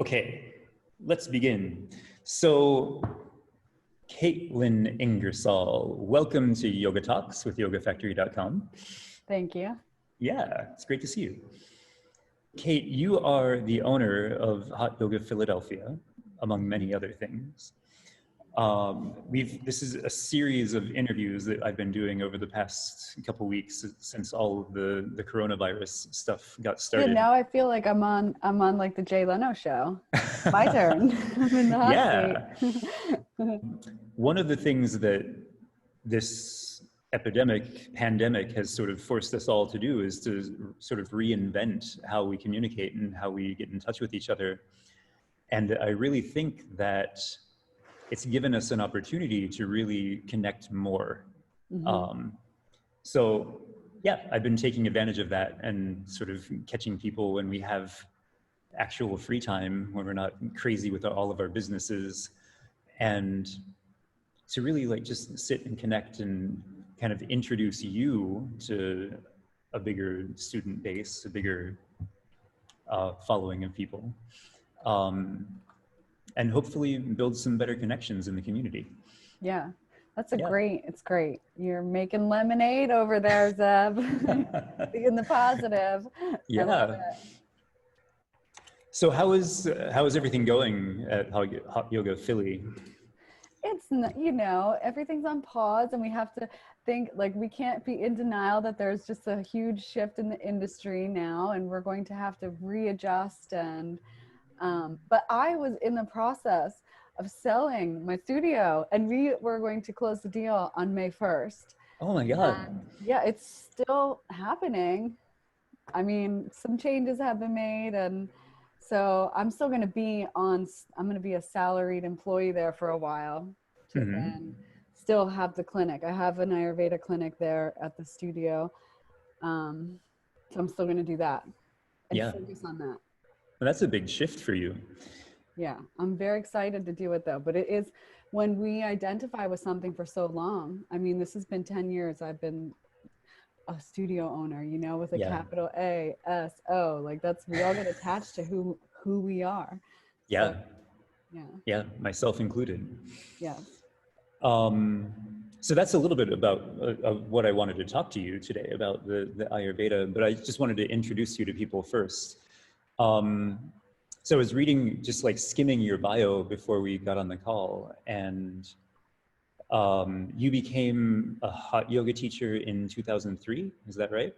Okay, let's begin. So, Katelynn Ingersoll, welcome to YogaTalks with YogaFactory.com. Thank you. Yeah, it's great to see you. Kate, you are the owner of Hot Yoga Philadelphia, among many other things. This is a series of interviews that I've been doing over the past couple weeks since all of the coronavirus stuff got started. Yeah, now I feel like I'm on like the Jay Leno show. My turn. I'm in the hot seat. One of the things that this pandemic has sort of forced us all to do is to sort of reinvent how we communicate and how we get in touch with each other. And I really think that it's given us an opportunity to really connect more. Mm-hmm. So yeah, I've been taking advantage of that and sort of catching people when we have actual free time, when we're not crazy with all of our businesses, and to really like just sit and connect and kind of introduce you to a bigger student base, a bigger following of people. And hopefully build some better connections in the community. Yeah, that's it's great. You're making lemonade over there, Zeb. Being the positive. Yeah. I love it. So how is everything going at Hot Yoga Philly? It's, everything's on pause, and we have to think, like, we can't be in denial that there's just a huge shift in the industry now, and we're going to have to readjust. And but I was in the process of selling my studio, and we were going to close the deal on May 1st. Oh my God. And yeah, it's still happening. I mean, some changes have been made, and so I'm still going to be I'm going to be a salaried employee there for a while to then still have the clinic. I have an Ayurveda clinic there at the studio. So I'm still going to do that and focus on that. Well, that's a big shift for you. Yeah, I'm very excited to do it though. But it is, when we identify with something for so long, I mean, this has been 10 years. I've been a studio owner, with a capital A-S-O, like we all get attached to who we are. Yeah. So, yeah, myself included. Yes. So that's a little bit about what I wanted to talk to you today about the Ayurveda, but I just wanted to introduce you to people first. So I was reading, just like skimming your bio before we got on the call, and you became a hot yoga teacher in 2003, is that right?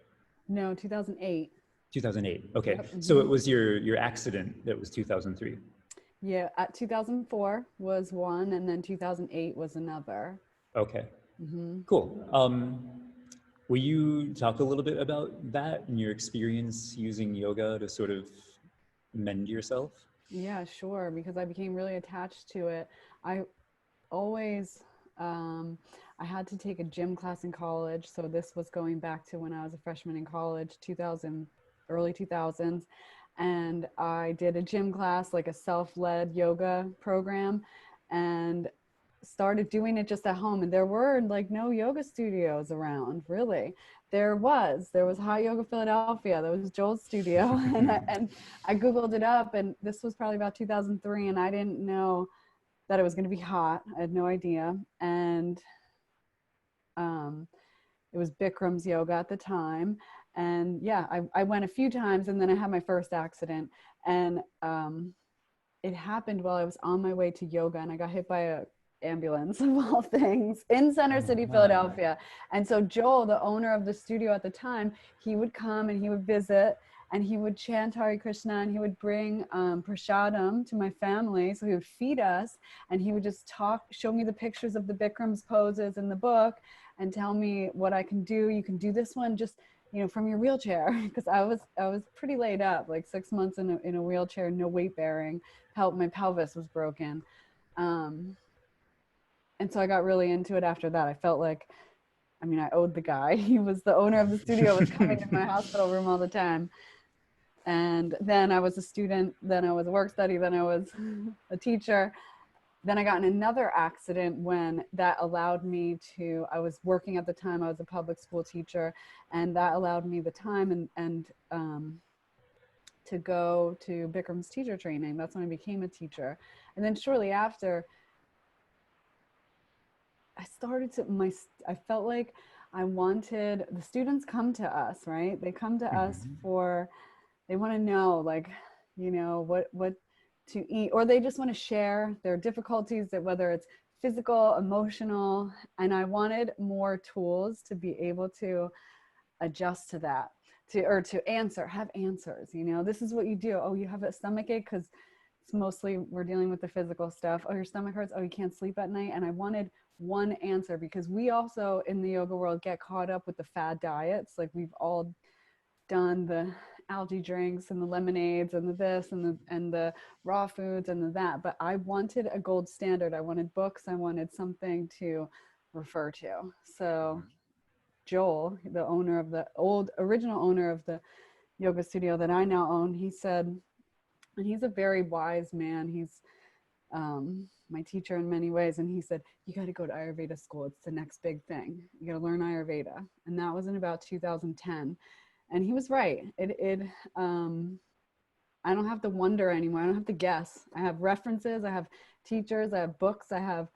No, 2008. 2008, okay. Yep. Mm-hmm. So it was your accident that was 2003. Yeah, at 2004 was one, and then 2008 was another. Okay, cool. Will you talk a little bit about that and your experience using yoga to sort of mend yourself? Yeah, sure, because I became really attached to it. I always, I had to take a gym class in college. So this was going back to when I was a freshman in college, early 2000s. And I did a gym class, like a self-led yoga program, and started doing it just at home. And there were like no yoga studios around, really. There was Hot Yoga Philadelphia. There was Joel's studio. and I Googled it up, and this was probably about 2003. And I didn't know that it was going to be hot. I had no idea. And it was Bikram's yoga at the time. And yeah, I went a few times, and then I had my first accident. And it happened while I was on my way to yoga, and I got hit by a ambulance of all things in Center City, Philadelphia. And so Joel, the owner of the studio at the time, he would come and he would visit, and he would chant Hare Krishna, and he would bring prasadam to my family. So he would feed us, and he would just show me the pictures of the Bikram's poses in the book and tell me what I can do. You can do this one just, from your wheelchair. Because I was pretty laid up, like 6 months in a wheelchair, no weight bearing. My pelvis was broken. And so I got really into it after that. I felt like, I owed the guy. He was the owner of the studio, was coming to my hospital room all the time. And then I was a student, then I was a work study, then I was a teacher. Then I got in another accident when that allowed me I was working at the time, I was a public school teacher, and that allowed me the time and to go to Bikram's teacher training. That's when I became a teacher. And then shortly after, I felt like I wanted, the students come to us, right? They come to us for, they want to know, like, you know, what to eat, or they just want to share their difficulties, that whether it's physical, emotional, and I wanted more tools to be able to adjust to that, to have answers. You know, this is what you do. Oh, you have a stomach ache because it's mostly we're dealing with the physical stuff. Oh, your stomach hurts. Oh, you can't sleep at night. And I wanted one answer, because we also in the yoga world get caught up with the fad diets. Like we've all done the algae drinks and the lemonades and the this and the raw foods and the that, but I wanted a gold standard. I wanted books. I wanted something to refer to. So Joel, the owner of the original owner of the yoga studio that I now own, he said, and he's a very wise man. He's my teacher in many ways. And he said, you got to go to Ayurveda school. It's the next big thing. You got to learn Ayurveda. And that was in about 2010. And he was right. I don't have to wonder anymore. I don't have to guess. I have references. I have teachers. I have books. I have,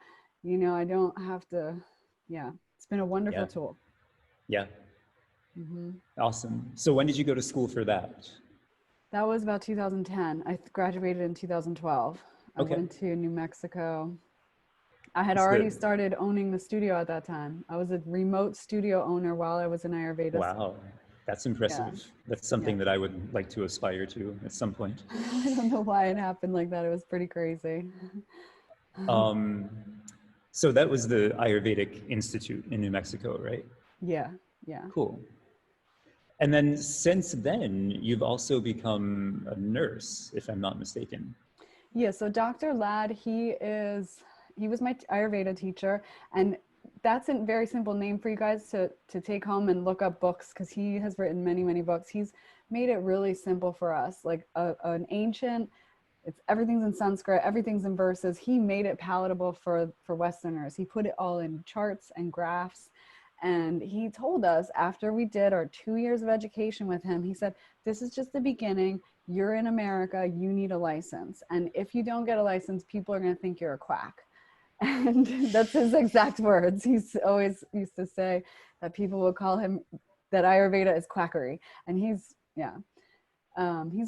you know, I don't have to. Yeah, it's been a wonderful tool. Yeah. Awesome. So when did you go to school for that? That was about 2010. I graduated in 2012. I Okay. went to New Mexico. I had already started owning the studio at that time. I was a remote studio owner while I was in Ayurveda. Wow, that's impressive. Yeah. That's something that I would like to aspire to at some point. I don't know why it happened like that. It was pretty crazy. So that was the Ayurvedic Institute in New Mexico, right? Yeah, yeah. Cool. And then since then, you've also become a nurse, if I'm not mistaken. Yeah, so Dr. Ladd, he was my Ayurveda teacher, and that's a very simple name for you guys to take home and look up books, because he has written many, many books. He's made it really simple for us, like an ancient, everything's in Sanskrit, everything's in verses. He made it palatable for Westerners. He put it all in charts and graphs. And he told us, after we did our 2 years of education with him, he said, this is just the beginning. You're in America, you need a license. And if you don't get a license, people are going to think you're a quack. And that's his exact words. He's always used to say that people will call him, that Ayurveda is quackery. And he's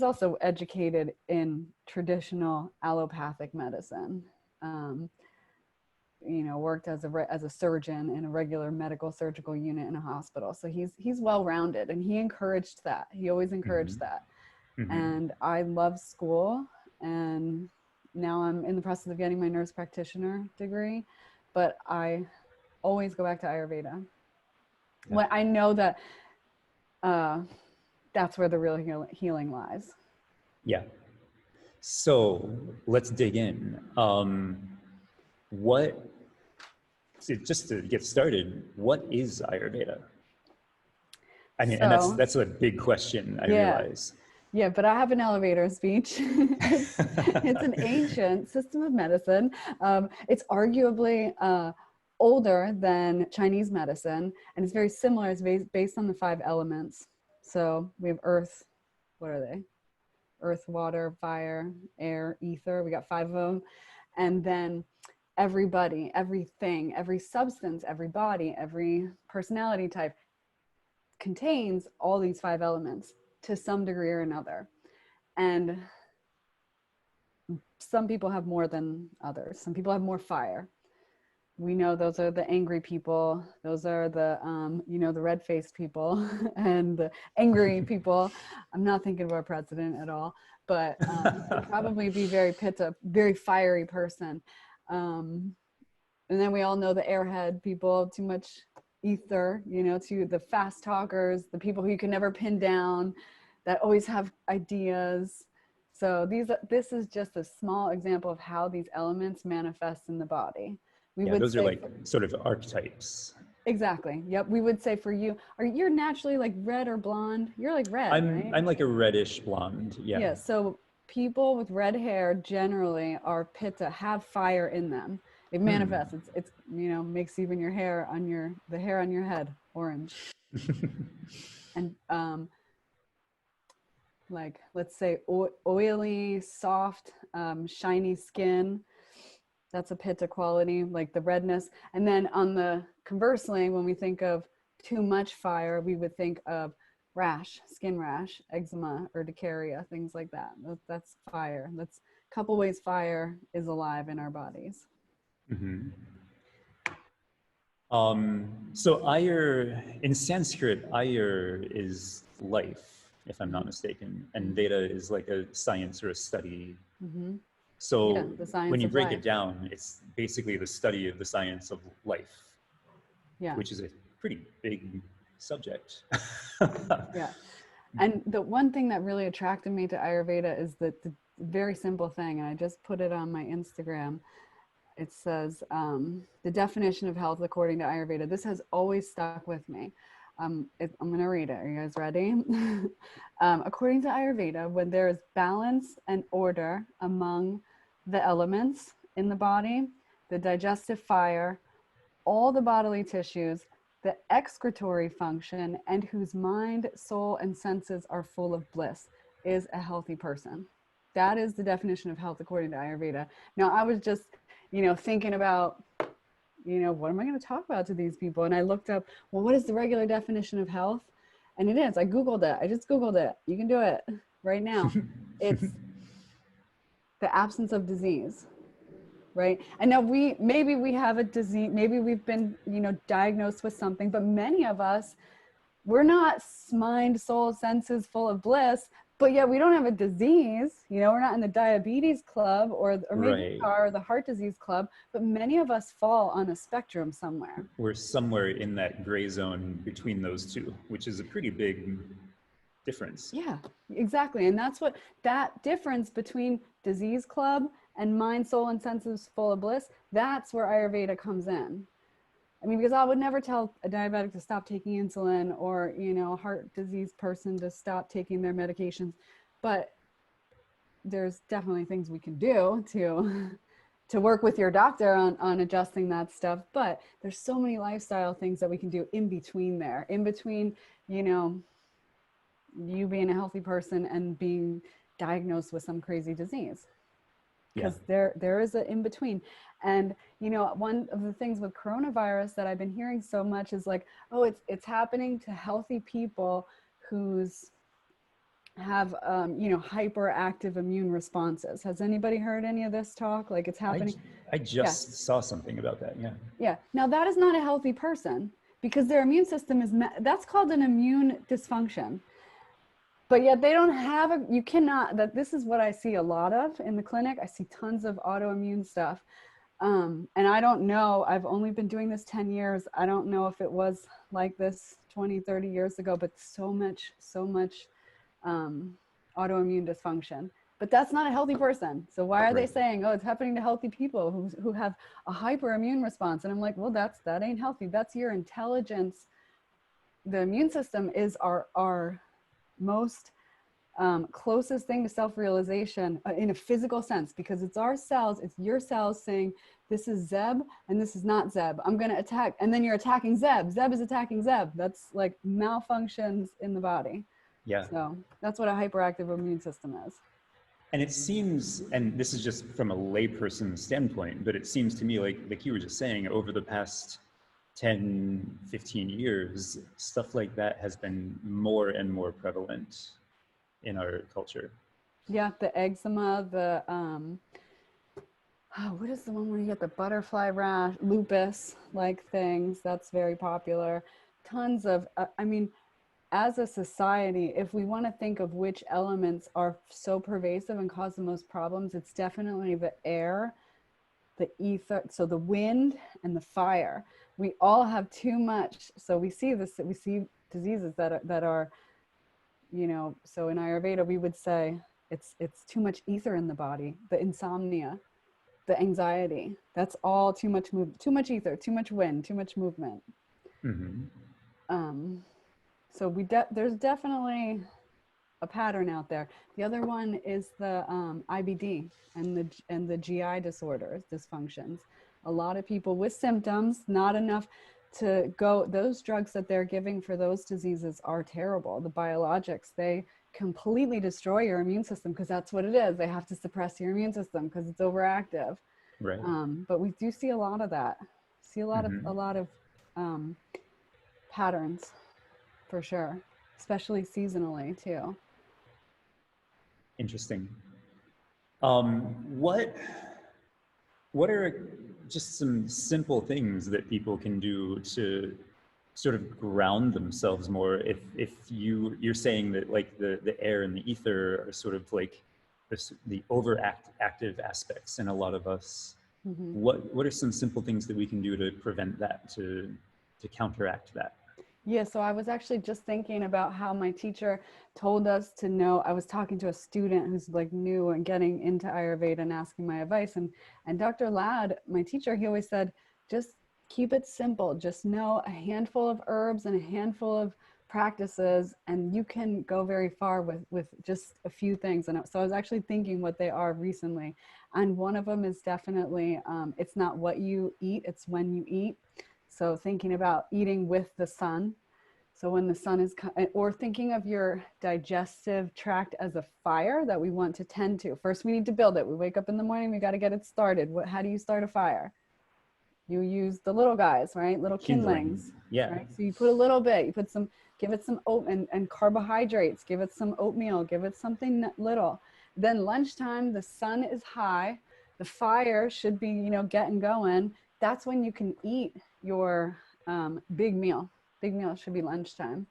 also educated in traditional allopathic medicine. You know, worked as a surgeon in a regular medical surgical unit in a hospital. So he's well-rounded, and he encouraged that. He always encouraged that. And I love school, and now I'm in the process of getting my nurse practitioner degree, but I always go back to Ayurveda. Yeah. When I know that that's where the real healing lies. Yeah. So let's dig in. Just to get started, what is Ayurveda? I mean, and that's a big question, I realize. Yeah, but I have an elevator speech. It's an ancient system of medicine. It's arguably older than Chinese medicine, and it's very similar. It's based on the 5 elements. So we have earth. What are they? Earth, water, fire, air, ether. We got 5 of them. And then everybody, everything, every substance, every body, every personality type contains all these 5 elements to some degree or another. And some people have more than others. Some people have more fire. We know those are the angry people. Those are the, the red-faced people and the angry people. I'm not thinking of our president at all, but he'd probably be very pitta, very fiery person. And then we all know the airhead people, too much ether, to the fast talkers, the people who you can never pin down, that always have ideas. So this is just a small example of how these elements manifest in the body. Those are like sort of archetypes. Exactly. Yep. We would say for you, you're naturally like red or blonde? You're like red, right? I'm like a reddish blonde. Yeah. Yeah. So people with red hair generally are pitta, have fire in them. It manifests. It's makes even your hair on the hair on your head orange. And like, let's say oily, soft, shiny skin. That's a pitta quality, like the redness. And then on the conversely, when we think of too much fire, we would think of rash, skin rash, eczema, urticaria, things like that. That's fire. That's a couple ways fire is alive in our bodies. Mm-hmm. So Ayur, in Sanskrit, Ayur is life, if I'm not mistaken, and Veda is like a science or a study. Mm-hmm. So Yeah, the science when you of break life. it down, it's basically the study of the science of life, Yeah. which is a pretty big subject. Yeah. And the one thing that really attracted me to Ayurveda is that the very simple thing, and I just put it on my Instagram. It says, the definition of health according to Ayurveda. This has always stuck with me. I'm going to read it. Are you guys ready? According to Ayurveda, when there is balance and order among the elements in the body, the digestive fire, all the bodily tissues, the excretory function, and whose mind, soul, and senses are full of bliss, is a healthy person. That is the definition of health according to Ayurveda. Now, I was just, thinking about, what am I going to talk about to these people? And I looked up, well, what is the regular definition of health? And it is, I Googled it. I just Googled it. You can do it right now. It's the absence of disease. Right. And now maybe we have a disease, maybe we've been, diagnosed with something, but many of us, we're not mind, soul, senses full of bliss, but yet we don't have a disease. We're not in the diabetes club or maybe Right. we are the heart disease club, but many of us fall on a spectrum somewhere. We're somewhere in that gray zone between those two, which is a pretty big difference. Yeah, exactly. And that's what that difference between disease club and mind, soul, and senses full of bliss, that's where Ayurveda comes in. I mean, because I would never tell a diabetic to stop taking insulin or, a heart disease person to stop taking their medications. But there's definitely things we can do to work with your doctor on adjusting that stuff. But there's so many lifestyle things that we can do in between there, in between, you being a healthy person and being diagnosed with some crazy disease. Because there is an in between. And one of the things with coronavirus that I've been hearing so much is like, oh, it's happening to healthy people who's have hyperactive immune responses. Has anybody heard any of this talk? Like, it's happening. I just saw something about that. Yeah. Now that is not a healthy person, because their immune system that's called an immune dysfunction. But yet they don't have this is what I see a lot of in the clinic. I see tons of autoimmune stuff. And I don't know, I've only been doing this 10 years. I don't know if it was like this 20, 30 years ago, but so much autoimmune dysfunction. But that's not a healthy person. So why are they saying, oh, it's happening to healthy people who have a hyperimmune response? And I'm like, well, that ain't healthy. That's your intelligence. The immune system is our most closest thing to self-realization in a physical sense, because it's our cells, it's your cells saying, this is Zeb and this is not Zeb. I'm going to attack. And then you're attacking Zeb. Zeb is attacking Zeb. That's like malfunctions in the body. Yeah. So that's what a hyperactive immune system is. And it seems, and this is just from a layperson's standpoint, but it seems to me like you were just saying, over the past 10, 15 years, stuff like that has been more and more prevalent in our culture. Yeah, the eczema, the what is the one where you get the butterfly rash, lupus like things? That's very popular. Tons of, as a society, if we want to think of which elements are so pervasive and cause the most problems, it's definitely the air, the ether, so the wind and the fire. We all have too much. So we see diseases that are so in Ayurveda, we would say it's too much ether in the body, the insomnia, the anxiety. That's all too much too much ether, too much wind, too much movement. Mm-hmm. So there's definitely a pattern out there. The other one is the IBD and the GI disorders, dysfunctions. A lot of people with symptoms, not enough to go, those drugs that they're giving for those diseases are terrible. The biologics, they completely destroy your immune system, because that's what it is. They have to suppress your immune system because it's overactive. Right. But we do see a lot of that. See a lot Mm-hmm. of patterns, for sure, especially seasonally too. Interesting. What are just some simple things that people can do to sort of ground themselves more? If you're saying that like the air and the ether are sort of like the overactive aspects in a lot of us, Mm-hmm. what are some simple things that we can do to prevent that, to counteract that? Yeah, so I was actually just thinking about how my teacher told us to know. I was talking to a student who's like new and getting into Ayurveda and asking my advice. And Dr. Ladd, my teacher, he always said, just keep it simple. Just know a handful of herbs and a handful of practices, and you can go very far with just a few things. And so I was actually thinking what they are recently. And one of them is definitely, it's not what you eat, it's when you eat. So thinking about eating with the sun. So when the sun is, or thinking of your digestive tract as a fire that we want to tend to. First, we need to build it. We wake up in the morning, we got to get it started. How do you start a fire? You use the little guys, right? Little Kindling. kindlings, Yeah. right? So you put a little bit, you put some, give it some oat and carbohydrates, give it some oatmeal, give it something little. Then lunchtime, the sun is high. The fire should be, getting going. That's when you can eat your big meal. Big meal should be lunchtime.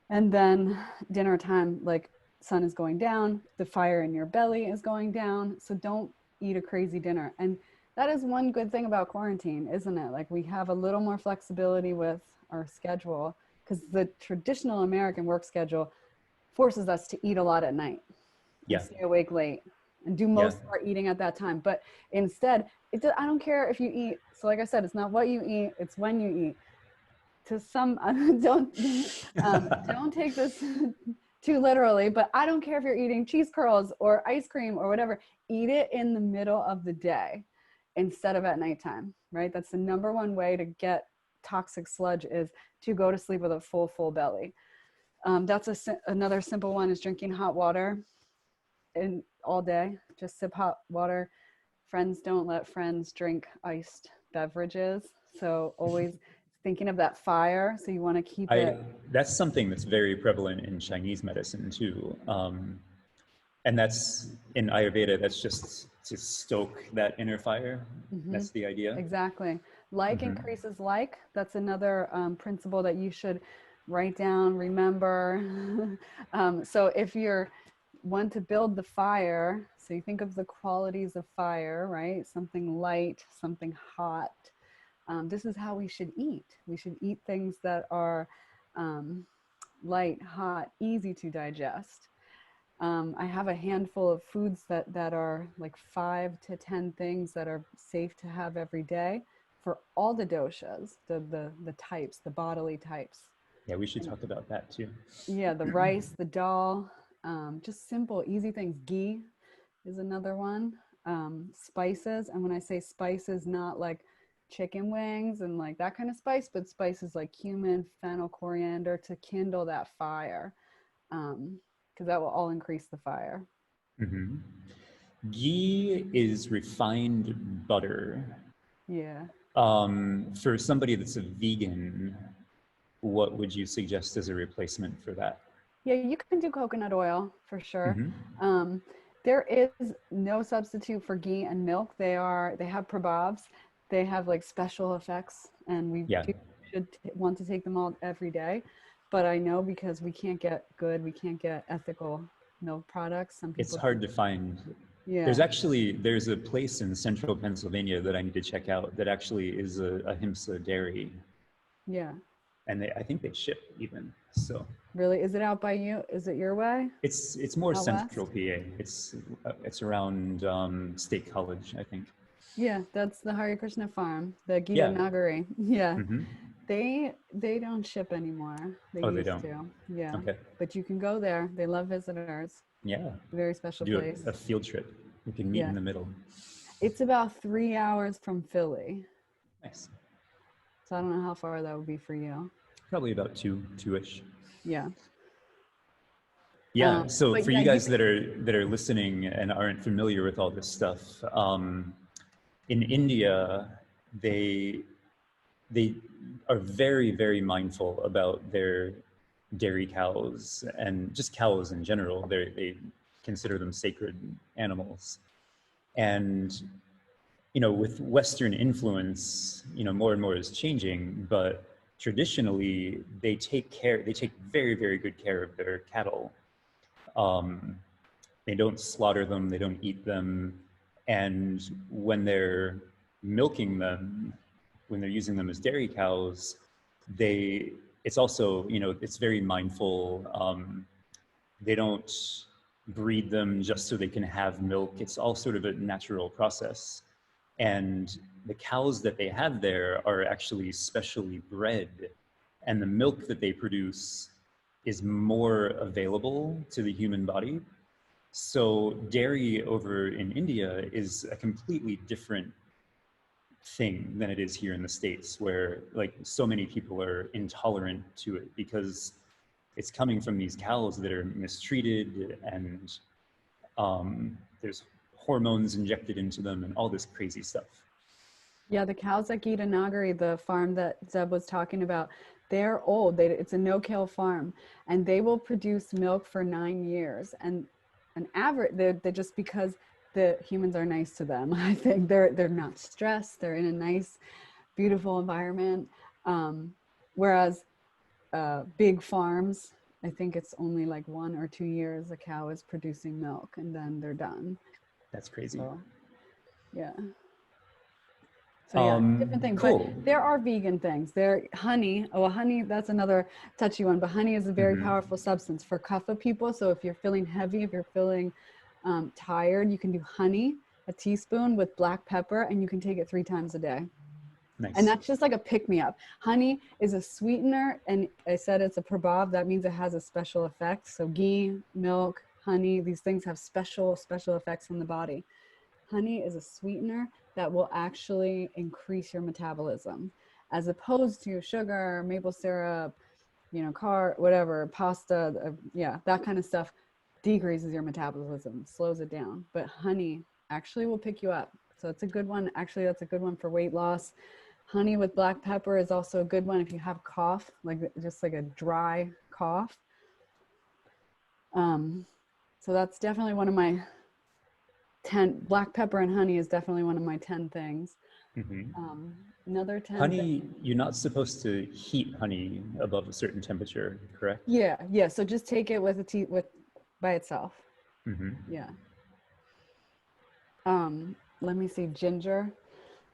And then dinner time, like sun is going down, the fire in your belly is going down. So don't eat a crazy dinner. And that is one good thing about quarantine, isn't it? Like we have a little more flexibility with our schedule, because the traditional American work schedule forces us to eat a lot at night and Yeah. stay awake late and do most of our eating at that time. But instead, I don't care if you eat. So like I said, it's not what you eat, it's when you eat. To some, don't take this too literally, but I don't care if you're eating cheese curls or ice cream or whatever. Eat it in the middle of the day instead of at nighttime, right? That's the number one way to get toxic sludge, is to go to sleep with a full belly. That's another simple one, is drinking hot water all day. Just sip hot water. Friends don't let friends drink iced beverages. So always thinking of that fire. So you want to keep it. That's something that's very prevalent in Chinese medicine too. And that's in Ayurveda, that's just to stoke that inner fire. Mm-hmm. That's the idea. Exactly. Like increases like. That's another principle that you should write down, remember. So if you're want to build the fire, so you think of the qualities of fire, right? Something light, something hot. This is how we should eat. We should eat things that are light, hot, easy to digest. I have a handful of foods that are like 5 to 10 things that are safe to have every day for all the doshas, the types, the bodily types. Yeah, we should talk about that too. Yeah, the rice, the dal, just simple, easy things. Ghee is another one. Spices, and when I say spices, not like chicken wings and like that kind of spice, but spices like cumin, fennel, coriander, to kindle that fire, because that will all increase the fire. Mm-hmm. Ghee is refined butter. Yeah. For somebody that's a vegan, what would you suggest as a replacement for that? Yeah, you can do coconut oil for sure. Mm-hmm. There is no substitute for ghee and milk. They have prabhavs. They have like special effects, and we Yeah. should want to take them all every day. But I know, because we can't get ethical milk products. Some It's people hard to find. Yeah. There's a place in central Pennsylvania that I need to check out that actually is a ahimsa dairy. Yeah. And I think they ship even. So Really? Is it out by you? Is it your way? it's more Out central west? PA. It's around State College, I think. Yeah, that's the Hare Krishna farm, the Gita Yeah. Nagari. Yeah. Mm-hmm. They don't ship anymore. They Oh, they used don't. to. Yeah. Okay. But you can go there. They love visitors. Yeah. Very special Do place. a field trip. We can meet Yeah. in the middle. It's about 3 hours from Philly. Nice. So I don't know how far that would be for you. Probably about two-ish. Yeah. Yeah. So But for yeah, you you guys can, that are listening and aren't familiar with all this stuff, in India, they they are very, very mindful about their dairy cows and just cows in general. They consider them sacred animals. And, you know, with Western influence, you know, more and more is changing, but traditionally they take very, very good care of their cattle. Um, they don't slaughter them, they don't eat them. And when they're milking them, when they're using them as dairy cows, it's also, you know, it's very mindful. They don't breed them just so they can have milk. It's all sort of a natural process. And the cows that they have there are actually specially bred. And the milk that they produce is more available to the human body. So dairy over in India is a completely different thing than it is here in the States, where like so many people are intolerant to it because it's coming from these cows that are mistreated, and there's hormones injected into them and all this crazy stuff. yeah, the cows at Gita Nagari, the farm that Zeb was talking about, they're old. It's a no-kill farm, and they will produce milk for 9 years. And an average, they're just because the humans are nice to them. I think they're not stressed. They're in a nice, beautiful environment. Whereas big farms, I think it's only like 1 or 2 years a cow is producing milk, and then they're done. That's crazy. So, yeah. So yeah, different things. But Cool. there are vegan things. There, honey. Oh, honey, that's another touchy one. But honey is a very powerful substance for kapha people. So if you're feeling heavy, if you're feeling tired, you can do honey, a teaspoon with black pepper, and you can take it 3 times a day. Nice. And that's just like a pick-me-up. Honey is a sweetener, and I said it's a prabhav. That means it has a special effect. So ghee, milk, honey, these things have special effects on the body. Honey is a sweetener that will actually increase your metabolism, as opposed to sugar, maple syrup, you know, whatever, pasta, yeah, that kind of stuff decreases your metabolism, slows it down. But honey actually will pick you up. So it's a good one. Actually, that's a good one for weight loss. Honey with black pepper is also a good one if you have cough, like just like a dry cough. So that's definitely one of my 10. Black pepper and honey is definitely one of my 10 things. Another 10 honey, you're not supposed to heat honey above a certain temperature, correct? Yeah. So just take it with by itself. Yeah. Let me see, ginger.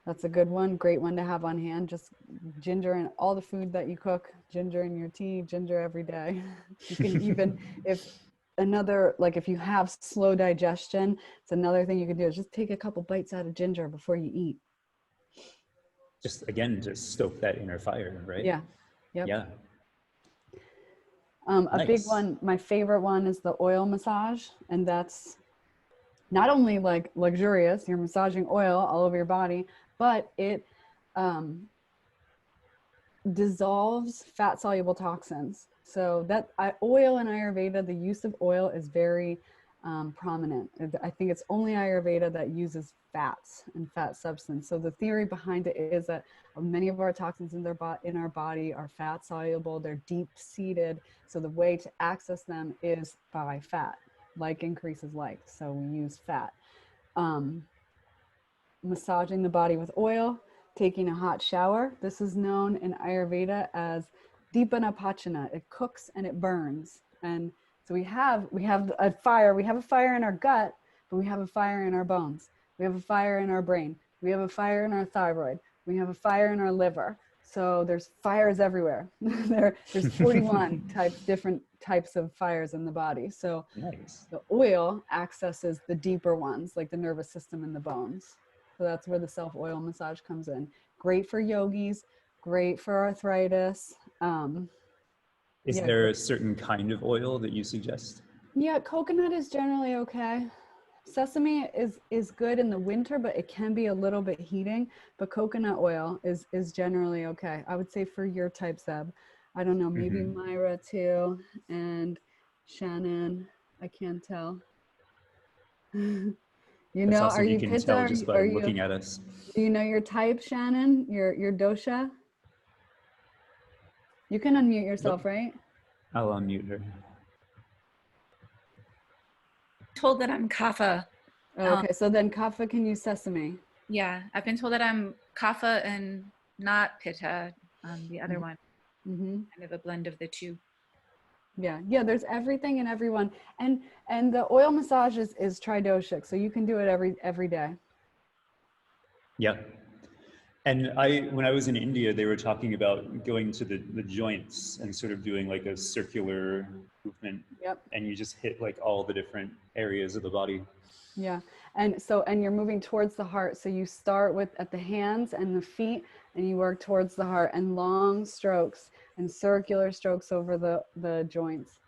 That's a good one. Great one to have on hand. Just ginger in all the food that you cook, ginger in your tea, ginger every day. You can even, if you have slow digestion, it's another thing you can do is just take a couple bites out of ginger before you eat. Just again, to stoke that inner fire, right? Yeah. Yep. Yeah. A big one, my favorite one is the oil massage. And that's not only like luxurious, you're massaging oil all over your body, but it dissolves fat soluble toxins. So that oil in Ayurveda, the use of oil is very prominent. I think it's only Ayurveda that uses fats and fat substance. So the theory behind it is that many of our toxins in our body are fat soluble. They're deep seated. So the way to access them is by fat. Like increases like. So we use fat. Massaging the body with oil, taking a hot shower. This is known in Ayurveda as Dipana Pachana. It cooks and it burns. And so we have a fire. We have a fire in our gut, but we have a fire in our bones. We have a fire in our brain. We have a fire in our thyroid. We have a fire in our liver. So there's fires everywhere. There's 41 different types of fires in the body. So nice. The oil accesses the deeper ones, like the nervous system and the bones. So that's where the self-oil massage comes in. Great for yogis, great for arthritis. Is there a certain kind of oil that you suggest? Yeah, coconut is generally okay. Sesame is good in the winter, but it can be a little bit heating. But coconut oil is generally okay. I would say for your type, Seb. I don't know, maybe Myra too, and Shannon. I can't tell. You That's know, are awesome. You you can Pitta? tell just by Are you? looking at us. Do you know your type, Shannon? Your dosha? You can unmute yourself, right? I'll unmute her. Told that I'm kapha. Oh, okay, so then kapha can use sesame. Yeah, I've been told that I'm kapha and not pitta, the other one. Kind of a blend of the two. Yeah, there's everything in everyone. And the oil massage is tridoshic, so you can do it every day. Yeah. And when I was in India, they were talking about going to the joints and sort of doing like a circular movement. Yep. And you just hit like all the different areas of the body. Yeah. And you're moving towards the heart. So you start at the hands and the feet, and you work towards the heart, and long strokes and circular strokes over the joints.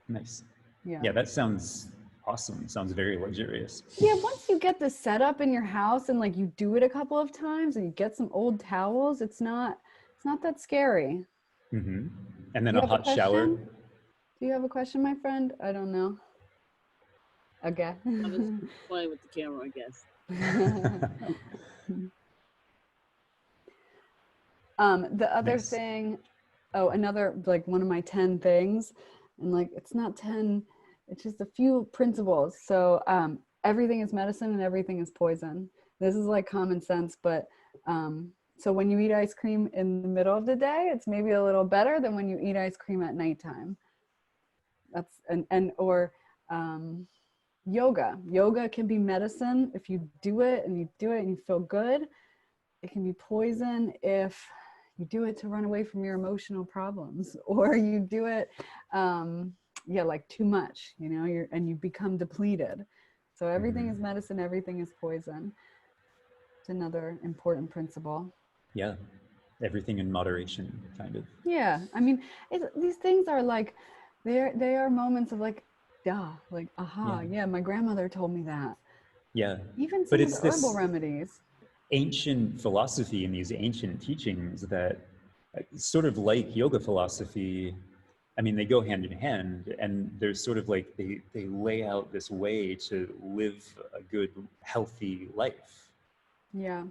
Nice. Yeah. Yeah, that sounds awesome. Sounds very luxurious. Yeah, once you get this set up in your house and like you do it a couple of times and you get some old towels, it's not that scary. And then a hot shower. Do you have a question, my friend? I don't know. Okay. I was playing with the camera, I guess. The other thing, another, like one of my 10 things, and like it's not 10, it's just a few principles. So everything is medicine and everything is poison. This is like common sense, but so when you eat ice cream in the middle of the day, it's maybe a little better than when you eat ice cream at nighttime. That's yoga can be medicine if you do it and you feel good. It can be poison if you do it to run away from your emotional problems, or you do it like too much, and you become depleted. So everything is medicine, everything is poison. It's another important principle. Yeah, everything in moderation, kind of. Yeah, I mean, these things are like, they are moments of like, like, aha, yeah, my grandmother told me that. Yeah, Even some of the herbal remedies. Ancient philosophy and these ancient teachings that sort of like yoga philosophy, I mean, they go hand in hand, and there's sort of like, they lay out this way to live a good, healthy life. Yeah.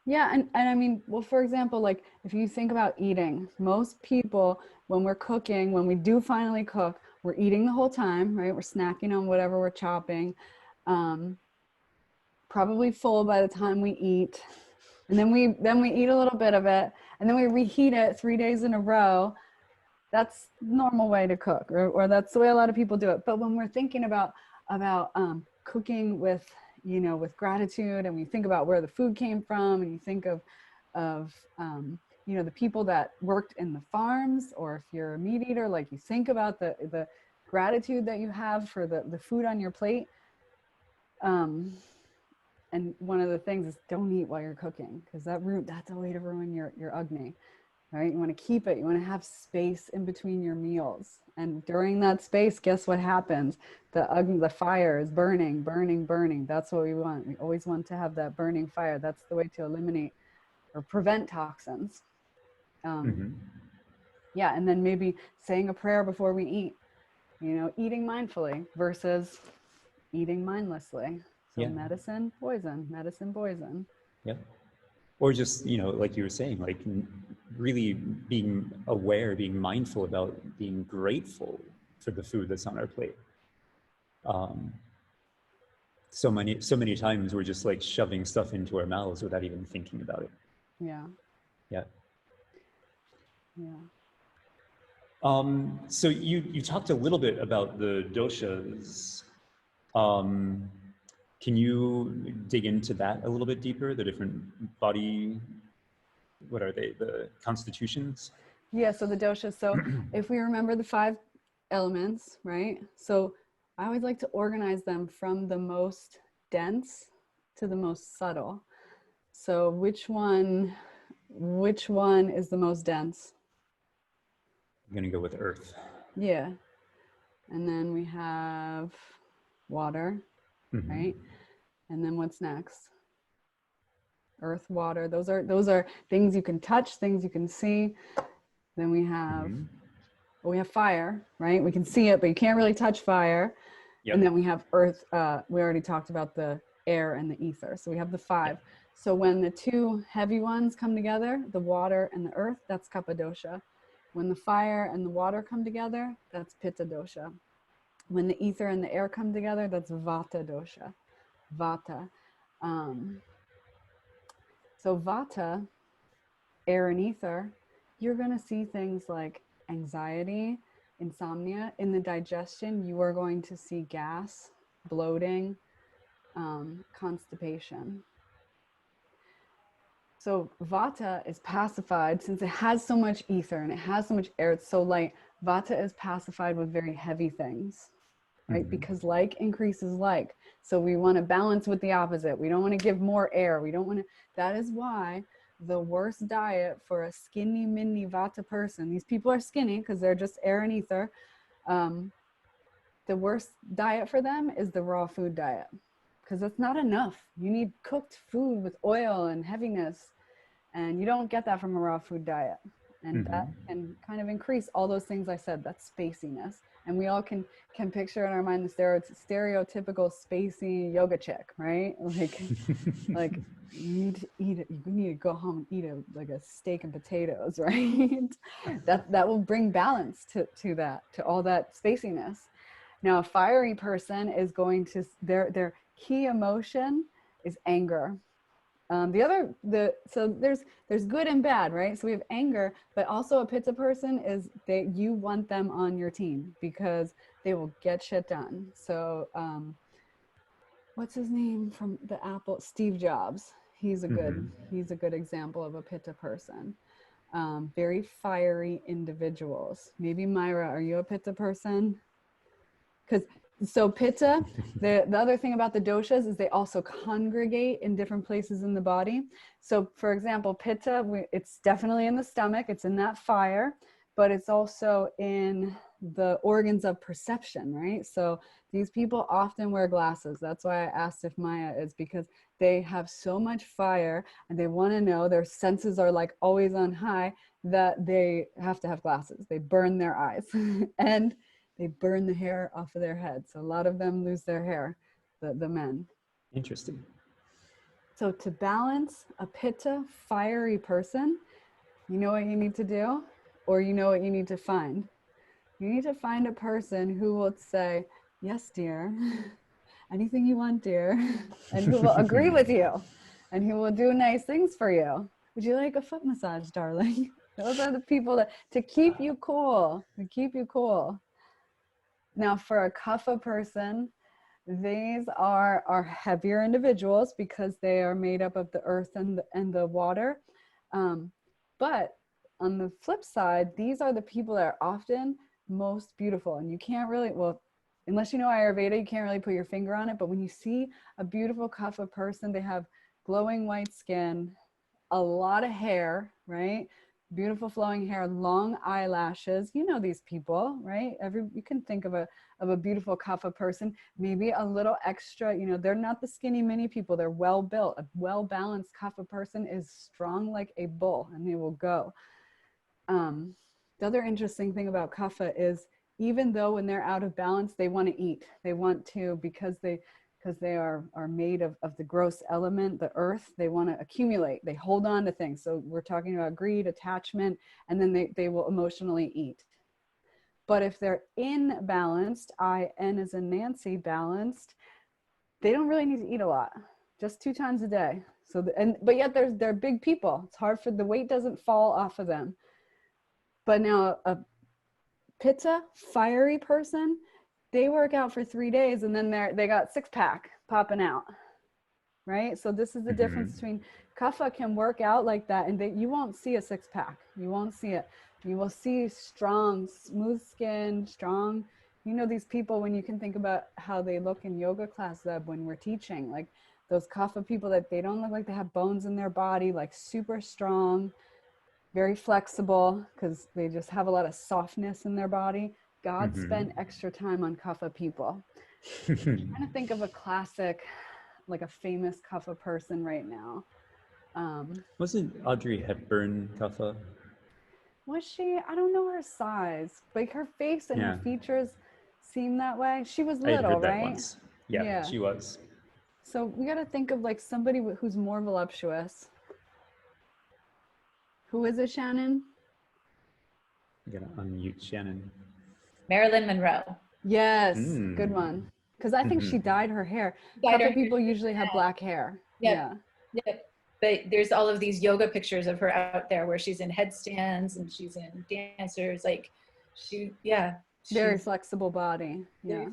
Yeah. And I mean, well, for example, like if you think about eating, most people, when we're cooking, when we do finally cook, we're eating the whole time, right? We're snacking on whatever we're chopping, probably full by the time we eat. And then we eat a little bit of it, and then we reheat it 3 days in a row. That's the normal way to cook, or that's the way a lot of people do it. But when we're thinking about cooking with gratitude, and we think about where the food came from, and you think of the people that worked in the farms, or if you're a meat eater, like you think about the gratitude that you have for the food on your plate. And one of the things is don't eat while you're cooking, because that's a way to ruin your Agni, right? You want to keep it. You want to have space in between your meals. And during that space, guess what happens? The fire is burning, burning, burning. That's what we want. We always want to have that burning fire. That's the way to eliminate or prevent toxins. Yeah, and then maybe saying a prayer before we eat, eating mindfully versus eating mindlessly. So medicine, poison, medicine, poison. Yeah. Or just, like you were saying, like really being aware, being mindful about being grateful for the food that's on our plate. So many times we're just like shoving stuff into our mouths without even thinking about it. Yeah. Yeah. Yeah. So you talked a little bit about the doshas. Can you dig into that a little bit deeper? The different body, what are they? The constitutions? Yeah, so the doshas. So if we remember the 5 elements, right? So I always like to organize them from the most dense to the most subtle. So which one is the most dense? I'm going to go with earth. Yeah. And then we have water. right? And then what's next? Earth, water. Those are things you can touch, things you can see. Then we have fire, right? We can see it, but you can't really touch fire. Yep. And then we have earth. We already talked about the air and the ether. So we have the 5. Yep. So when the 2 heavy ones come together, the water and the earth, that's kapha dosha. When the fire and the water come together, that's pitta dosha. When the ether and the air come together, that's vata dosha. Vata. So vata, air and ether, you're going to see things like anxiety, insomnia. In the digestion, you are going to see gas, bloating, constipation. So vata is pacified since it has so much ether and it has so much air, it's so light. Vata is pacified with very heavy things, right? Because like increases like. So we want to balance with the opposite. We don't want to give more air. We don't want to, that is why the worst diet for a skinny mini vata person, these people are skinny because they're just air and ether. The worst diet for them is the raw food diet, because that's not enough. You need cooked food with oil and heaviness, and you don't get that from a raw food diet. And that can kind of increase all those things I said, that spaciness. And we all can picture in our mind the stereotypical spacey yoga chick, right? Like you need to eat it. You need to go home and eat a steak and potatoes, right? that will bring balance to all that spaciness. Now, a fiery person is going to, their key emotion is anger. So there's good and bad, right? So we have anger, but also a pitta person is you want them on your team because they will get shit done. So what's his name from the Apple? Steve Jobs. He's a good example of a pitta person. Very fiery individuals. Maybe Myra, are you a pitta person? So pitta, the other thing about the doshas is they also congregate in different places in the body. So for example, pitta, it's definitely in the stomach, it's in that fire, but it's also in the organs of perception, right? So these people often wear glasses. That's why I asked if Maya is, because they have so much fire and they want to know, their senses are like always on high, that they have to have glasses. They burn their eyes and they burn the hair off of their head. So a lot of them lose their hair, the men. Interesting. So to balance a pitta fiery person, you know what you need to do? Or you know what you need to find? You need to find a person who will say, yes, dear, anything you want, dear, and who will agree with you and who will do nice things for you. Would you like a foot massage, darling? Those are the people to keep you cool, Now, for a kapha person, these are heavier individuals because they are made up of the earth and the water. But on the flip side, these are the people that are often most beautiful. And you can't really, well, unless you know Ayurveda, you can't really put your finger on it. But when you see a beautiful kapha person, they have glowing white skin, a lot of hair, right? Beautiful flowing hair, long eyelashes. You know these people, right? You can think of a beautiful kapha person, maybe a little extra, they're not the skinny mini people, they're well built. A well balanced kapha person is strong like a bull and they will go. The other interesting thing about kapha is even though when they're out of balance, they want to eat. They want to, because they are made of the gross element, the earth, they want to accumulate, they hold on to things. So we're talking about greed, attachment, and then they will emotionally eat. But if they're imbalanced, N as in Nancy, balanced, they don't really need to eat a lot, just 2 times a day. But yet they're big people. It's hard for, the weight doesn't fall off of them. But now a pitta, fiery person, they work out for 3 days and then they got 6-pack popping out, right? So this is the difference between kapha can work out like that and you won't see a 6-pack. You won't see it. You will see strong, smooth skin, strong. These people, when you can think about how they look in yoga class when we're teaching, like those kapha people, that they don't look like they have bones in their body, like super strong, very flexible, because they just have a lot of softness in their body. God spent extra time on kapha people. I'm trying to think of a classic, like a famous kapha person right now. Wasn't Audrey Hepburn kapha? Was she? I don't know her size. Like her face and her features seem that way. She was I had little, heard that right? once. Yeah, she was. So we got to think of like somebody who's more voluptuous. Who is it, Shannon? I'm gonna unmute Shannon. Marilyn Monroe. Yes, good one. Because I think she dyed her hair. Kapha people usually have black hair. Yep. But there's all of these yoga pictures of her out there where she's in headstands and she's in dancers. Like very flexible body. Yeah.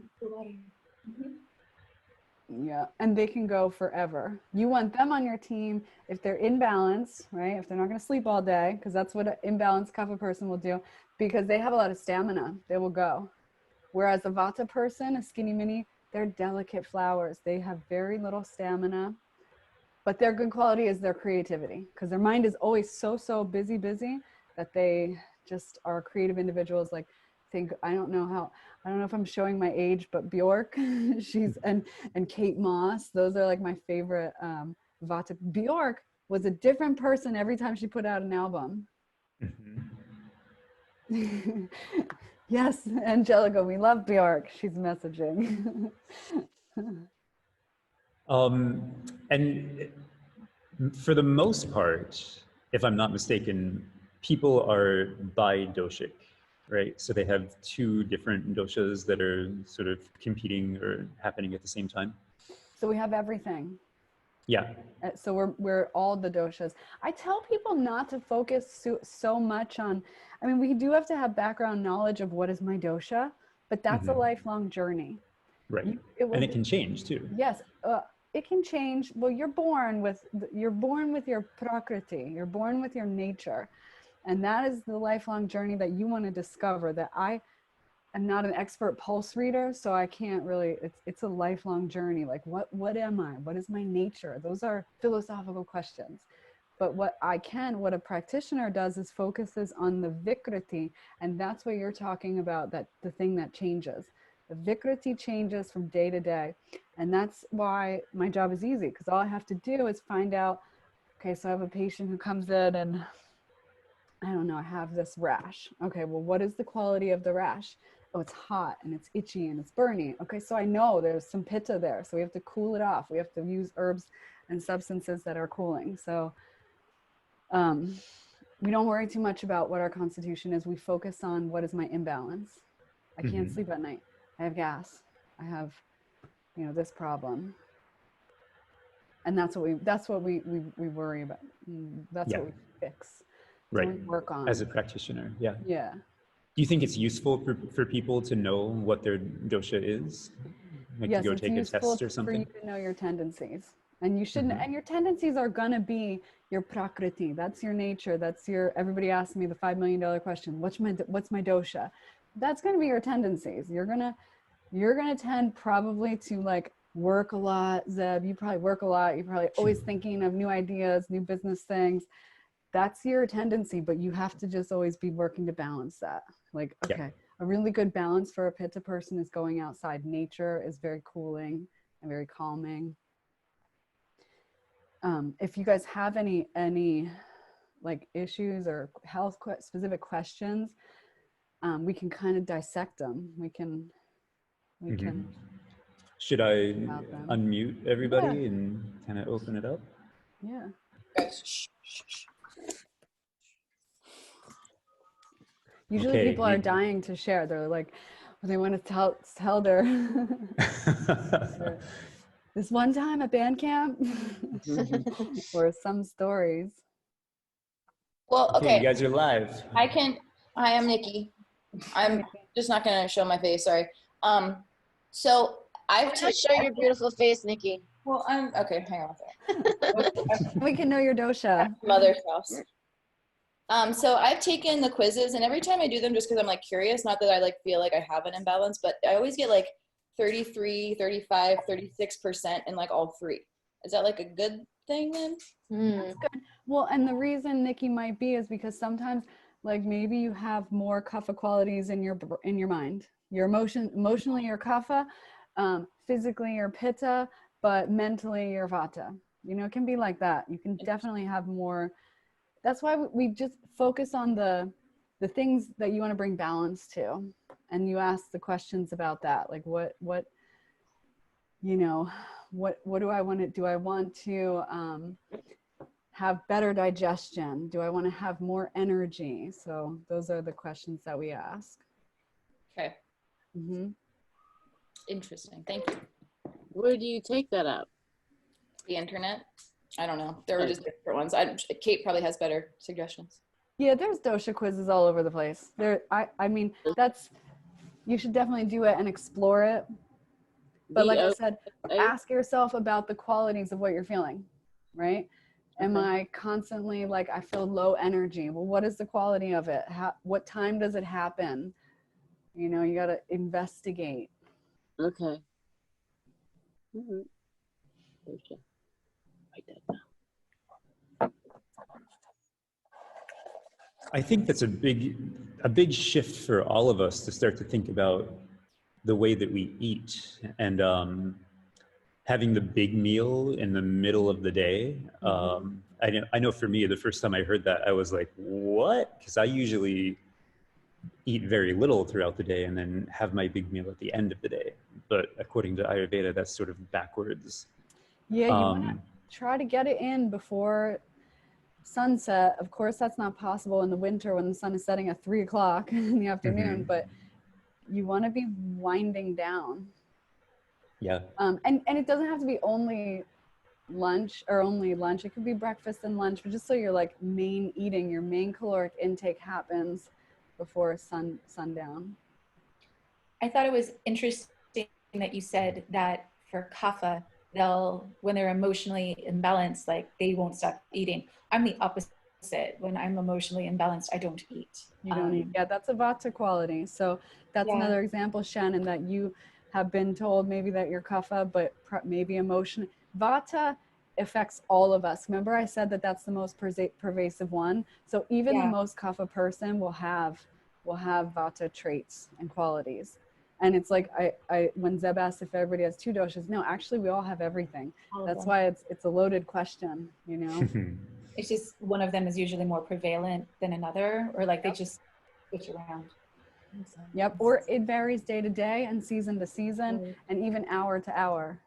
Yeah, and they can go forever. You want them on your team if they're in balance, right? If they're not going to sleep all day, because that's what an imbalanced kapha person will do, because they have a lot of stamina. They will go. Whereas a vata person, a skinny mini, they're delicate flowers. They have very little stamina, but their good quality is their creativity, because their mind is always so busy that they just are creative individuals. Like, I don't know if I'm showing my age, but Bjork, and Kate Moss, those are like my favorite vata. Bjork was a different person every time she put out an album. Yes, Angelica, we love Bjork. She's messaging. And for the most part, if I'm not mistaken, people are bi-doshic, right? So they have two different doshas that are sort of competing or happening at the same time. So we have everything. Yeah. So we're all the doshas. I tell people not to focus so much on, I mean, we do have to have background knowledge of what is my dosha, but that's a lifelong journey. Right. And it can change too. Yes. It can change. Well, you're born with your prakriti, you're born with your nature. And that is the lifelong journey that you want to discover. That I am not an expert pulse reader, so I can't really, it's a lifelong journey. Like what am I? What is my nature? Those are philosophical questions. But what a practitioner does is focuses on the vikriti. And that's what you're talking about, that the thing that changes. The vikriti changes from day to day. And that's why my job is easy, because all I have to do is find out, okay, so I have a patient who comes in and I don't know, I have this rash. Okay, well, what is the quality of the rash? Oh, it's hot and it's itchy and it's burning. Okay, so I know there's some pitta there. So we have to cool it off. We have to use herbs and substances that are cooling. So we don't worry too much about what our constitution is. We focus on what is my imbalance. I can't sleep at night. I have gas. I have, this problem. And that's what we worry about. That's what we fix. Right. We work on. As a practitioner. Yeah. Yeah. Do you think it's useful for people to know what their dosha is? Like yes, to go take a test or something? For you to know your tendencies. And you shouldn't, and your tendencies are gonna be your prakriti. That's your nature. That's everybody asks me the $5 million question. What's my dosha? That's gonna be your tendencies. You're gonna tend probably to like work a lot, Zeb. You probably work a lot. You're probably always thinking of new ideas, new business things. That's your tendency, but you have to just always be working to balance that. Like, okay, a really good balance for a pitta person is going outside. Nature is very cooling and very calming. If you guys have any like issues or health specific questions, we can kind of dissect them. We can. Should I unmute everybody and kind of open it up? Yeah. Usually people are dying to share. They're like, they want to tell their this one time at band camp or some stories. Well, okay. You guys are live. Hi, I'm Nikki. I'm just not going to show my face. Sorry. So I've show your beautiful face, Nikki. Well, okay. Hang on a second. We can know your dosha. Mother's house. So I've taken the quizzes, and every time I do them, just because I'm like curious, not that I like feel like I have an imbalance, but I always get like 33, 35, 36% in like all three. Is that like a good thing then? That's good. Well, and the reason Nikki might be is because sometimes like maybe you have more kapha qualities in your mind. Your emotionally you're kapha, Physically you're pitta, but mentally you're vata. You know, it can be like that. You can definitely have more. That's why we just focus on the things that you want to bring balance to. And you ask the questions about that. Like what, you know, what do I want to, do I want to have better digestion? Do I want to have more energy? So those are the questions that we ask. Okay. Mm-hmm. Interesting. Thank you. Where do you take that up? The internet. I don't know. There were just different ones. Kate probably has better suggestions. Yeah, there's dosha quizzes all over the place. I mean, you should definitely do it and explore it. But like I said, ask yourself about the qualities of what you're feeling, right? Am I constantly like, I feel low energy? Well, what is the quality of it? What time does it happen? You know, you got to investigate. Okay. Mm-hmm. Write that down. I think that's a big shift for all of us to start to think about the way that we eat, and having the big meal in the middle of the day. I know for me, the first time I heard that, I was like, what? Because I usually eat very little throughout the day and then have my big meal at the end of the day. But according to Ayurveda, that's sort of backwards. Yeah, you want to try to get it in before sunset. Of course, that's not possible in the winter when the sun is setting at 3 o'clock in the afternoon, but you want to be winding down. Yeah. And it doesn't have to be only lunch. It could be breakfast and lunch, but just so your like main eating, your main caloric intake happens before sundown. I thought it was interesting that you said that for kapha, when they're emotionally imbalanced, like they won't stop eating. I'm the opposite. When I'm emotionally imbalanced, I don't eat. You don't eat. Yeah, that's a vata quality. So that's another example, Shannon, that you have been told maybe that you're kapha, but maybe emotion. Vata affects all of us. Remember I said that that's the most pervasive one. So even the most kapha person will have vata traits and qualities. And it's like, when Zeb asked if everybody has 2 doshas, no, actually we all have everything. That's why it's a loaded question, you know? It's just one of them is usually more prevalent than another, or like they just switch around. Yep, or it varies day to day and season to season and even hour to hour.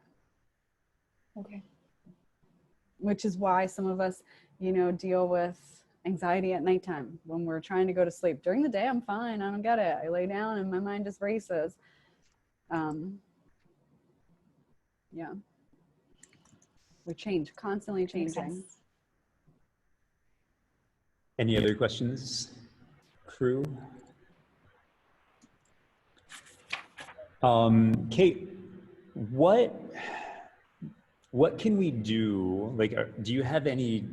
Okay. Which is why some of us, you know, deal with anxiety at nighttime when we're trying to go to sleep. During the day, I'm fine. I don't get it. I lay down and my mind just races. Yeah. We change, constantly changing. Any other questions, crew? Kate, what can we do? Like, do you have any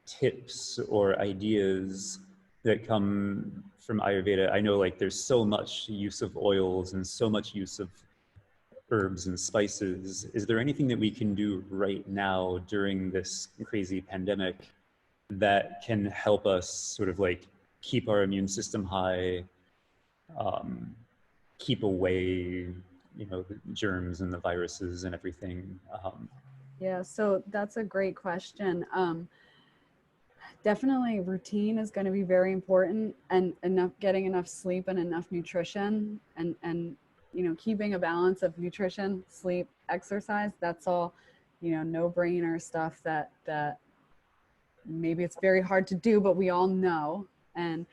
tips or ideas that come from Ayurveda? I know like there's so much use of oils and so much use of herbs and spices. Is there anything that we can do right now during this crazy pandemic that can help us sort of like keep our immune system high, keep away, you know, the germs and the viruses and everything? Yeah, so that's a great question. Definitely routine is going to be very important, and getting enough sleep and enough nutrition, and you know, keeping a balance of nutrition, sleep, exercise. That's all, you know, no-brainer stuff that maybe it's very hard to do, but we all know. And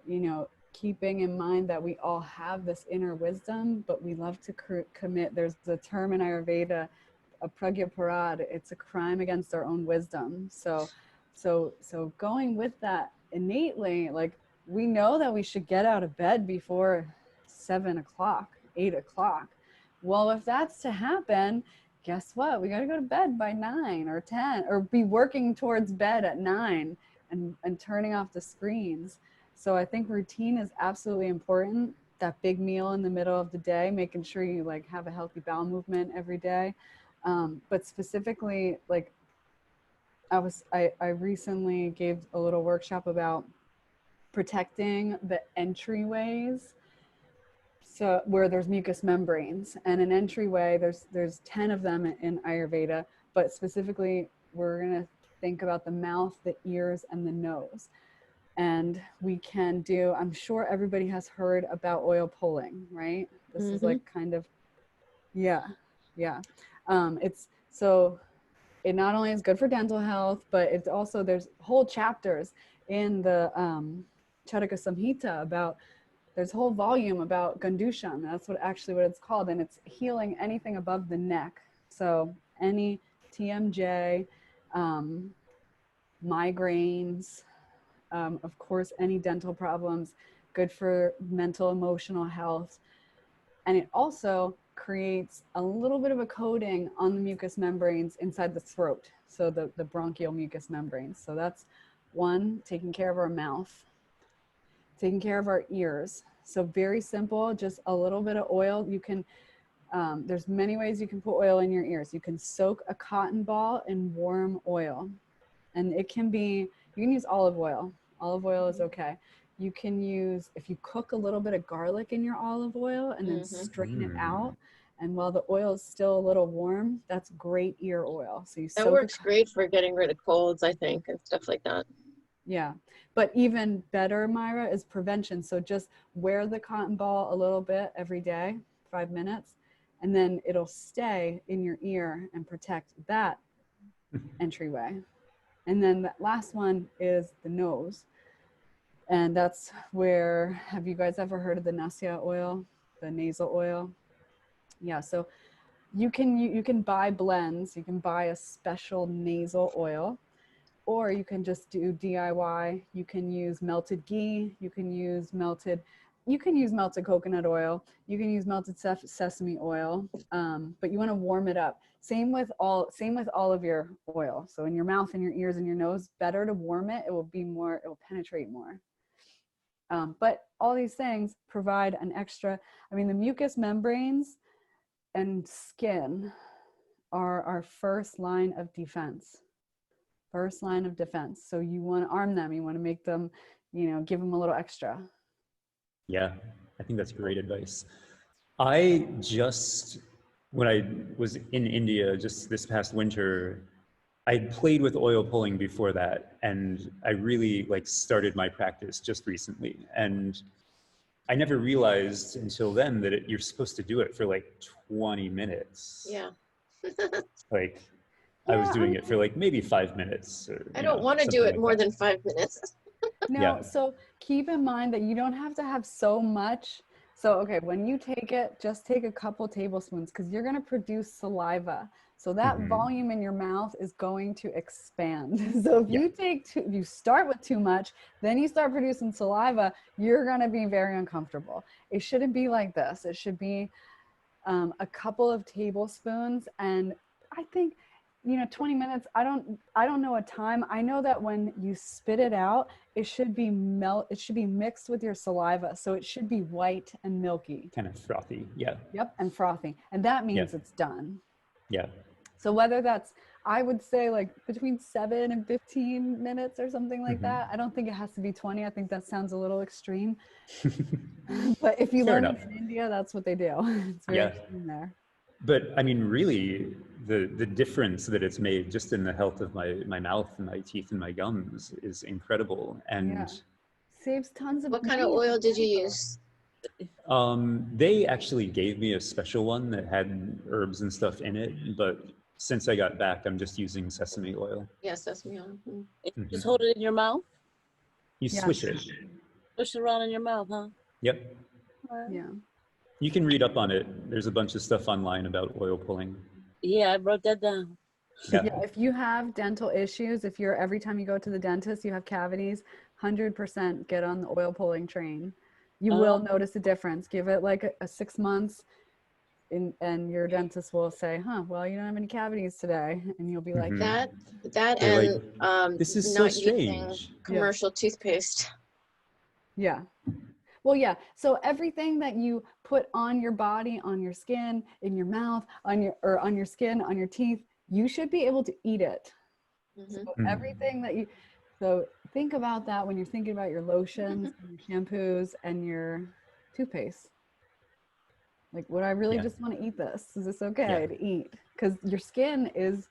you know, keeping in mind that we all have this inner wisdom, but we love to commit. There's a term in Ayurveda, a pragya-parad. It's a crime against our own wisdom. So going with that innately, like we know that we should get out of bed before 7 o'clock, 8 o'clock. Well, if that's to happen, guess what? We got to go to bed by 9 or 10, or be working towards bed at 9 and turning off the screens. So I think routine is absolutely important. That big meal in the middle of the day, making sure you like have a healthy bowel movement every day. But specifically, like I recently gave a little workshop about protecting the entryways. so where there's mucous membranes, and an entryway, there's 10 of them in Ayurveda, but specifically we're going to think about the mouth, the ears, and the nose. And we can do, I'm sure everybody has heard about oil pulling, right? This is like kind of, yeah. It's so it not only is good for dental health, but it's also, there's whole chapters in the Charaka Samhita about, there's a whole volume about Gandushan. That's what it's called. And it's healing anything above the neck. So any TMJ, migraines, of course, any dental problems, good for mental, emotional health. And it also creates a little bit of a coating on the mucous membranes inside the throat. So the bronchial mucous membranes. So that's one, taking care of our mouth, taking care of our ears. So very simple, just a little bit of oil. You can, there's many ways you can put oil in your ears. You can soak a cotton ball in warm oil. And it can be, you can use olive oil. Olive oil is okay. You can use, if you cook a little bit of garlic in your olive oil and then strain it out, and while the oil is still a little warm, that's great ear oil. So you That soak works great for getting rid of colds, I think, and stuff like that. Yeah, but even better, Myra, is prevention. So just wear the cotton ball a little bit every day, 5 minutes, and then it'll stay in your ear and protect that entryway. And then the last one is the nose. And that's where, have you guys ever heard of the Nasya oil, the nasal oil? Yeah, so you can buy blends. You can buy a special nasal oil, or you can just do DIY. You can use melted ghee. You can use melted coconut oil. You can use melted sesame oil, but you want to warm it up. Same with all of your oil. So in your mouth and your ears and your nose, better to warm it. It will penetrate more. But all these things provide an extra, I mean, the mucous membranes and skin are our first line of defense. First line of defense. So you want to arm them. You want to make them, give them a little extra. Yeah, I think that's great advice. When I was in India just this past winter, I played with oil pulling before that, and I really started my practice just recently. And I never realized until then that you're supposed to do it for 20 minutes. Yeah. I was doing it for maybe 5 minutes. I don't want to do it more than 5 minutes. No, yeah. So keep in mind that you don't have to have so much. So, okay, when you take it, just take a couple tablespoons, because you're going to produce saliva. So that volume in your mouth is going to expand. So if you start with too much, then you start producing saliva, you're going to be very uncomfortable. It shouldn't be like this. It should be a couple of tablespoons. And I think, 20 minutes, I don't know a time. I know that when you spit it out, it should be mixed with your saliva. So it should be white and milky. Kind of frothy, yeah. Yep, and frothy. And that means it's done. Yeah. So whether that's, I would say between 7 and 15 minutes or something like that. I don't think it has to be 20. I think that sounds a little extreme. But if you learn it in India, that's what they do. It's very extreme there. But I mean, really, the difference that it's made just in the health of my mouth and my teeth and my gums is incredible. And saves tons of What kind of oil did you use? They actually gave me a special one that had herbs and stuff in it, but since I got back, I'm just using sesame oil. Yeah, sesame oil. Just hold it in your mouth? You swish it. Swish it around in your mouth, huh? Yep. Yeah. You can read up on it. There's a bunch of stuff online about oil pulling. Yeah, I wrote that down. Yeah. If you have dental issues, every time you go to the dentist, you have cavities, 100% get on the oil pulling train. You will notice a difference. Give it a 6 months and your dentist will say, well, you don't have any cavities today. And you'll be like, That They're and this is not so using strange. commercial toothpaste. Yeah. Well, yeah. So everything that you put on your body, on your skin, in your mouth, on your skin, on your teeth, you should be able to eat it. So everything that so think about that when you're thinking about your lotions, and your shampoos, and your toothpaste. Like, would I really Yeah. just want to eat this? Is this okay to eat? Because your skin is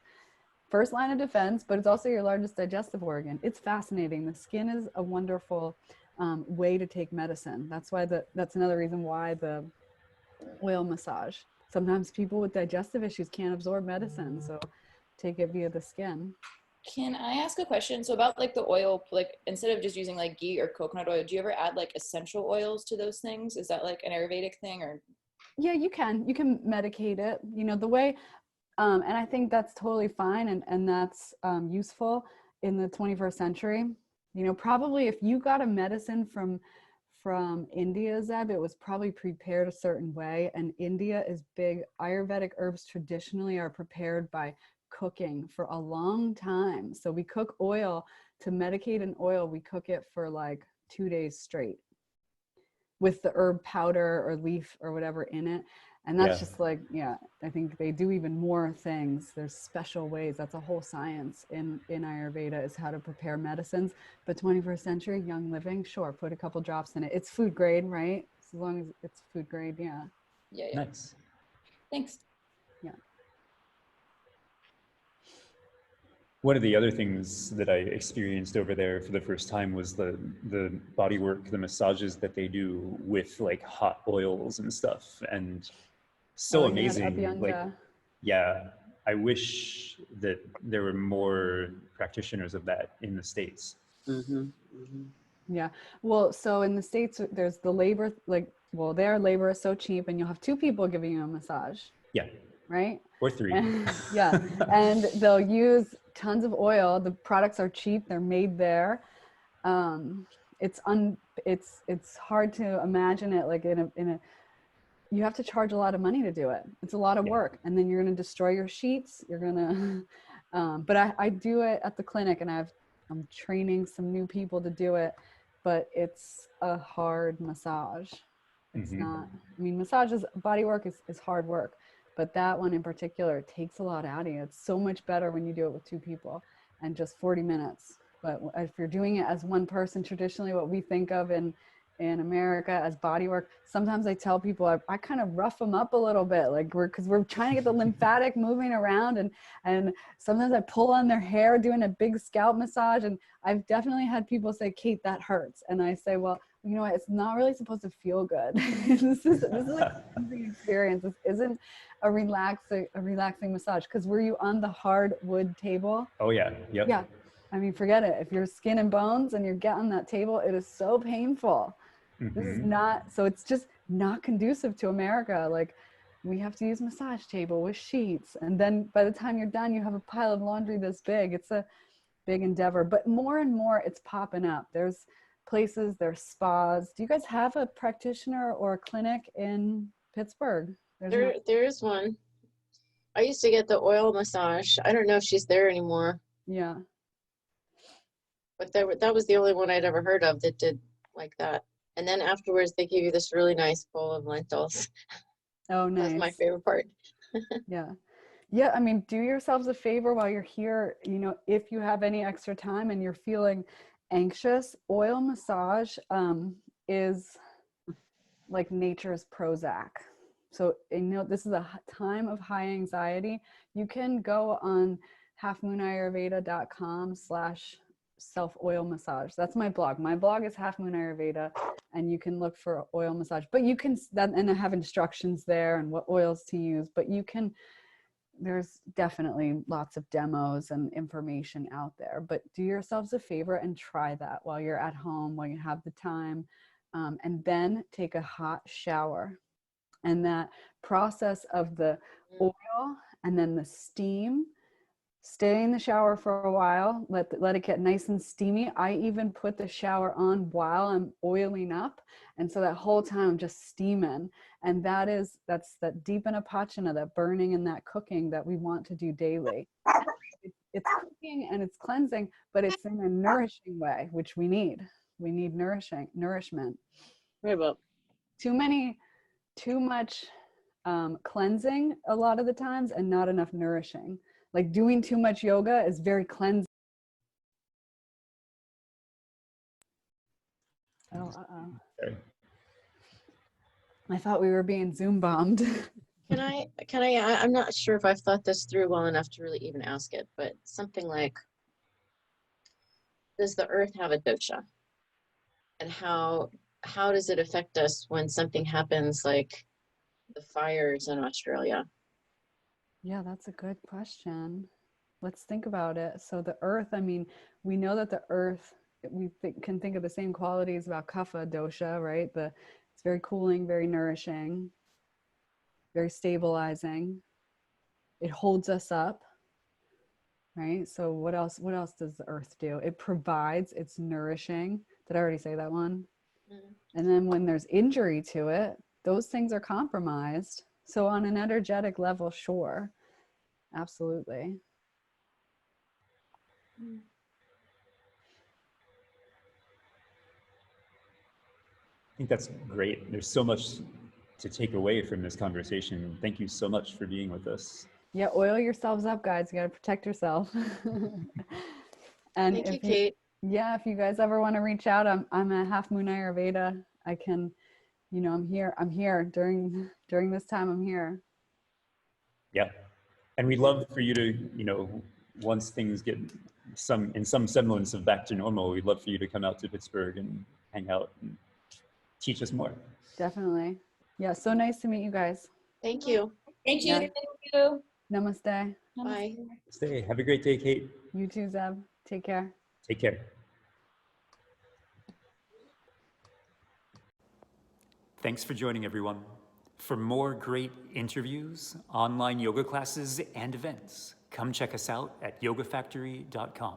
first line of defense, but it's also your largest digestive organ. It's fascinating. The skin is a wonderful way to take medicine. That's why that's another reason why the oil massage. Sometimes people with digestive issues can't absorb medicine, so take it via the skin. Can I ask a question? So about like the oil, like instead of just using like ghee or coconut oil, do you ever add like essential oils to those things? Is that like an Ayurvedic thing or? Yeah, you can medicate it, you know, the way, and I think that's totally fine, and that's useful in the 21st century. You know, probably if you got a medicine from India, Zeb, it was probably prepared a certain way, and India is big. Ayurvedic herbs traditionally are prepared by cooking for a long time. So we cook oil to medicate an oil. We cook it for like 2 days straight with the herb powder or leaf or whatever in it. And that's just like, yeah, I think they do even more things. There's special ways. That's a whole science in Ayurveda, is how to prepare medicines. But 21st century, young living, sure, put a couple drops in it. It's food grade, right? As long as it's food grade, yeah. Yeah. Nice. Thanks. Yeah. One of the other things that I experienced over there for the first time was the body work, the massages that they do with like hot oils and stuff, and so amazing. Like, yeah, I wish that there were more practitioners of that in the States. Yeah. Well, so in the States, there's the labor, like, well, their labor is so cheap, and you'll have 2 people giving you a massage. Yeah. Right? Or 3. Yeah. And they'll use tons of oil. The products are cheap. They're made there. It's hard to imagine it like in a, you have to charge a lot of money to do it. It's a lot of work. And then you're going to destroy your sheets. You're going to, but I do it at the clinic, and I'm training some new people to do it, but it's a hard massage. It's not, I mean, body work is hard work, but that one in particular takes a lot out of you. It's so much better when you do it with 2 people and just 40 minutes. But if you're doing it as one person, traditionally what we think of in America as body work, sometimes I tell people I kind of rough them up a little bit, like because we're trying to get the lymphatic moving around, and sometimes I pull on their hair doing a big scalp massage, and I've definitely had people say, Kate, that hurts. And I say, well, you know what, it's not really supposed to feel good. This is like a cleansing experience. This isn't a relaxing massage. Because were you on the hard wood table? Oh yeah. Yep. Yeah. I mean, forget it. If you're skin and bones and you're getting that table, it is so painful. This is not, so it's just not conducive to America. Like, we have to use massage table with sheets, and then by the time you're done, you have a pile of laundry this big. It's a big endeavor, but more and more it's popping up. There's places, there's spas. Do you guys have a practitioner or a clinic in Pittsburgh? There is one. I used to get the oil massage. I don't know if she's there anymore. Yeah. But that was the only one I'd ever heard of that did like that. And then afterwards, they give you this really nice bowl of lentils. Oh, nice. That's my favorite part. Yeah. Yeah. I mean, do yourselves a favor while you're here. You know, if you have any extra time and you're feeling anxious, oil massage is like nature's Prozac. So, you know, this is a time of high anxiety. You can go on halfmoonayurveda.com/self-oil massage. That's my blog. My blog is Half Moon Ayurveda, and you can look for oil massage, but you can, and I have instructions there and what oils to use, but you can, there's definitely lots of demos and information out there, but do yourselves a favor and try that while you're at home, while you have the time, and then take a hot shower. And that process of the oil and then the steam, stay in the shower for a while, let it get nice and steamy. I even put the shower on while I'm oiling up. And so that whole time I'm just steaming. And that's that deep in apachana, that burning and that cooking that we want to do daily. It's cooking and it's cleansing, but it's in a nourishing way, which we need. We need nourishment. Right about. Too much cleansing a lot of the times and not enough nourishing. Like doing too much yoga is very cleansing. Oh, Okay. I thought we were being Zoom bombed. I'm not sure if I've thought this through well enough to really even ask it, but something like, does the earth have a dosha? And how does it affect us when something happens like the fires in Australia? Yeah, that's a good question. Let's think about it. So the earth, I mean, we know that the earth, can think of the same qualities about kapha dosha, right? It's very cooling, very nourishing, very stabilizing. It holds us up, right? So what else does the earth do? It provides, it's nourishing. Did I already say that one? Mm. And then when there's injury to it, those things are compromised. So on an energetic level, sure, absolutely. I think that's great. There's so much to take away from this conversation. Thank you so much for being with us. Yeah, oil yourselves up, guys. You got to protect yourself. And Thank you, Kate. Yeah, if you guys ever want to reach out, I'm at Half Moon Ayurveda. I can, I'm here during this time. I'm here. Yeah. And we'd love for you to, once things get in some semblance of back to normal, we'd love for you to come out to Pittsburgh and hang out and teach us more. Definitely. Yeah, so nice to meet you guys. Thank you. Thank you. Yeah. Thank you. Namaste. Bye. Stay. Have a great day, Kate. You too, Zeb. Take care. Take care. Thanks for joining, everyone. For more great interviews, online yoga classes, and events, come check us out at yogafactory.com.